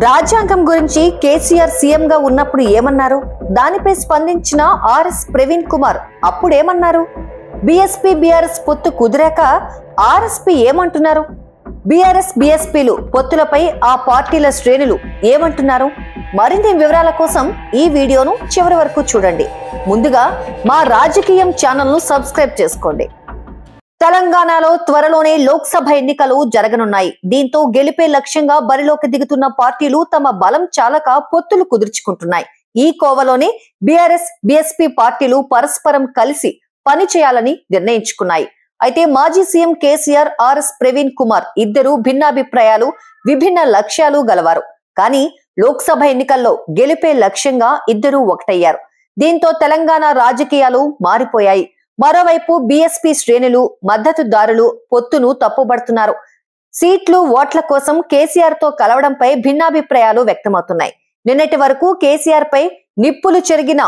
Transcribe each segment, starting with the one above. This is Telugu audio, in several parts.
రాజ్యాంగం గురించి కేసీఆర్ సీఎం గా ఉన్నప్పుడు ఏమన్నారు? దానిపై స్పందించిన ఆర్ఎస్ ప్రవీణ్ కుమార్ అప్పుడేమన్నారు? బీఎస్పీ బీఆర్ఎస్ పొత్తు కుదిరాక ఆర్ఎస్పీ ఏమంటున్నారు? బీఆర్ఎస్ బీఎస్పీలు పొత్తులపై ఆ పార్టీల శ్రేణులు ఏమంటున్నారు? మరిన్ని వివరాల కోసం ఈ వీడియోను చివరి వరకు చూడండి. ముందుగా మా రాజకీయం ఛానల్ ను సబ్స్క్రైబ్ చేసుకోండి. తెలంగాణలో త్వరలోనే లోక్సభ ఎన్నికలు జరగనున్నాయి. దీంతో గెలిపే లక్ష్యంగా బరిలోకి దిగుతున్న పార్టీలు తమ బలం చాలక పొత్తులు కుదుర్చుకుంటున్నాయి. ఈ కోవలోనే బీఆర్ఎస్ బీఎస్పీ పార్టీలు పరస్పరం కలిసి పనిచేయాలని నిర్ణయించుకున్నాయి. అయితే మాజీ సీఎం కేసీఆర్, ఆర్ఎస్ ప్రవీణ్ కుమార్ ఇద్దరు భిన్నాభిప్రాయాలు, విభిన్న లక్ష్యాలు గలవారు. కానీ లోక్సభ ఎన్నికల్లో గెలిపే లక్ష్యంగా ఇద్దరూ ఒకటయ్యారు. దీంతో తెలంగాణ రాజకీయాలు మారిపోయాయి. మరోవైపు బీఎస్పీ శ్రేణులు, మద్దతుదారులు పొత్తును తప్పుబడుతున్నారు. సీట్లు, ఓట్ల కోసం కేసీఆర్ తో కలవడంపై భిన్నాభిప్రాయాలు వ్యక్తమవుతున్నాయి. నిన్నటి వరకు కేసీఆర్ పై నిప్పులు చెరిగిన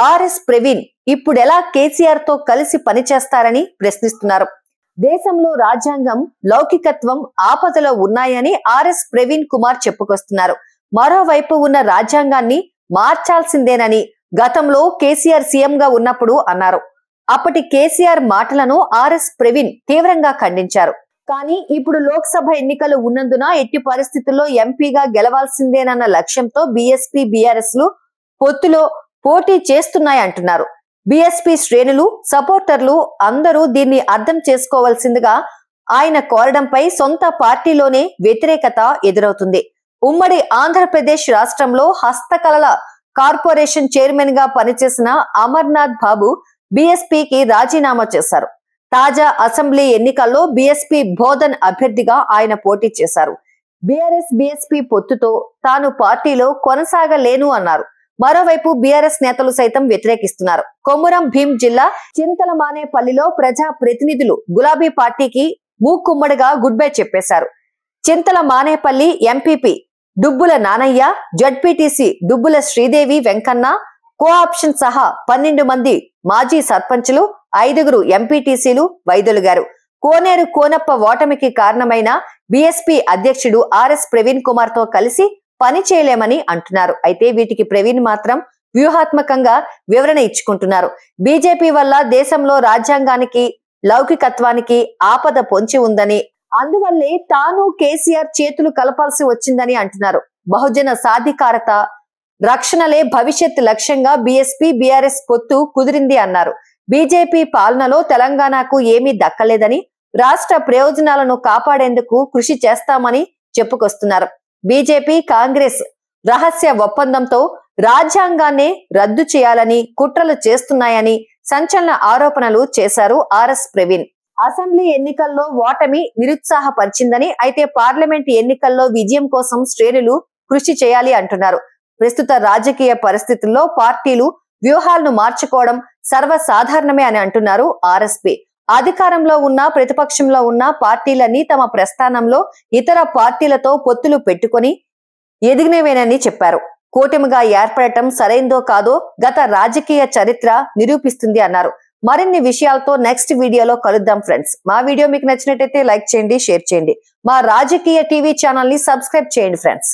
ఆర్ఎస్ ప్రవీణ్ ఇప్పుడెలా కేసీఆర్ తో కలిసి పనిచేస్తారని ప్రశ్నిస్తున్నారు. దేశంలో రాజ్యాంగం, లౌకికత్వం ఆపదలో ఉన్నాయని ఆర్ఎస్ ప్రవీణ్ కుమార్ చెప్పుకొస్తున్నారు. మరోవైపు ఉన్న రాజ్యాంగాన్ని మార్చాల్సిందేనని గతంలో కేసీఆర్ సీఎం గా ఉన్నప్పుడు అన్నారు. అప్పటి కేసీఆర్ మాటలను ఆర్ఎస్ ప్రవీణ్ తీవ్రంగా ఖండించారు. కానీ ఇప్పుడు లోక్సభ ఎన్నికలు ఉన్నందున ఎట్టి పరిస్థితుల్లో ఎంపీగా గెలవాల్సిందేనన్న లక్ష్యంతో బీఎస్పీ బీఆర్ఎస్ లు పొత్తులో పోటీ చేస్తున్నాయంటున్నారు. బీఎస్పీ శ్రేణులు, సపోర్టర్లు అందరూ దీన్ని అర్థం చేసుకోవాల్సిందిగా ఆయన కోరడంపై సొంత పార్టీలోనే వ్యతిరేకత ఎదురవుతుంది. ఉమ్మడి ఆంధ్రప్రదేశ్ రాష్ట్రంలో హస్తకళల కార్పొరేషన్ చైర్మన్ గా పనిచేసిన అమర్నాథ్ బాబు బీఎస్పీకి రాజీనామా చేశారు. తాజా అసెంబ్లీ ఎన్నికల్లో బీఎస్పీ బోధన్ అభ్యర్థిగా ఆయన పోటీ చేశారు. బీఆర్ఎస్ బీఎస్పీ పొత్తుతో తాను పార్టీలో కొనసాగలేను అన్నారు. మరోవైపు బీఆర్ఎస్ నేతలు సైతం వ్యతిరేకిస్తున్నారు. కొమురం భీం జిల్లా చింతలమానేపల్లిలో ప్రజా ప్రతినిధులు గులాబీ పార్టీకి మూకుమ్మడిగా గుడ్ బై చెప్పేశారు. Chintalamanepalli MPP Dubbula Nanayya, ZPTC Dubbula Sridevi Venkanna, co option సహా 12 మంది మాజీ సర్పంచులు, 5 ఎంపీటీసీలు వైదొలిగారు. కోనేరు కోనప్ప ఓటమికి కారణమైన బీఎస్పీ అధ్యక్షుడు ఆర్ఎస్ ప్రవీణ్ కుమార్ తో కలిసి పని చేయలేమని అంటున్నారు. అయితే వీటికి ప్రవీణ్ మాత్రం వ్యూహాత్మకంగా వివరణ ఇచ్చుకుంటున్నారు. బీజేపీ వల్ల దేశంలో రాజ్యాంగానికి, లౌకికత్వానికి ఆపద పొంచి ఉందని, అందువల్లే తాను కేసీఆర్ చేతులు కలపాల్సి వచ్చిందని అంటున్నారు. బహుజన సాధికారత, రక్షణలే భవిష్యత్ లక్ష్యంగా బీఎస్పీ బీఆర్ఎస్ పొత్తు కుదిరింది అన్నారు. బీజేపీ పాలనలో తెలంగాణకు ఏమీ దక్కలేదని, రాష్ట్ర ప్రయోజనాలను కాపాడేందుకు కృషి చేస్తామని చెప్పుకొస్తున్నారు. బీజేపీ కాంగ్రెస్ రహస్య ఒప్పందంతో రాజ్యాంగాన్నే రద్దు చేయాలని కుట్రలు చేస్తున్నాయని సంచలన ఆరోపణలు చేశారు ఆర్ఎస్ ప్రవీణ్. అసెంబ్లీ ఎన్నికల్లో ఓటమి నిరుత్సాహపరిచిందని, అయితే పార్లమెంట్ ఎన్నికల్లో విజయం కోసం శ్రేణులు కృషి చేయాలి అంటున్నారు. ప్రస్తుత రాజకీయ పరిస్థితుల్లో పార్టీలు వ్యూహాలను మార్చుకోవడం సర్వసాధారణమే అని అంటున్నారు ఆర్ఎస్పీ. అధికారంలో ఉన్న, ప్రతిపక్షంలో ఉన్న పార్టీలన్నీ తమ ప్రస్థానంలో ఇతర పార్టీలతో పొత్తులు పెట్టుకుని ఎదిగినవేనని చెప్పారు. కూటమిగా ఏర్పడటం సరైందో కాదో గత రాజకీయ చరిత్ర నిరూపిస్తుంది అన్నారు. మరిన్ని విషయాలతో నెక్స్ట్ వీడియోలో కలుద్దాం ఫ్రెండ్స్. మా వీడియో మీకు నచ్చినట్టయితే లైక్ చేయండి, షేర్ చేయండి. మా రాజకీయ టీవీ ఛానల్ ని సబ్స్క్రైబ్ చేయండి ఫ్రెండ్స్.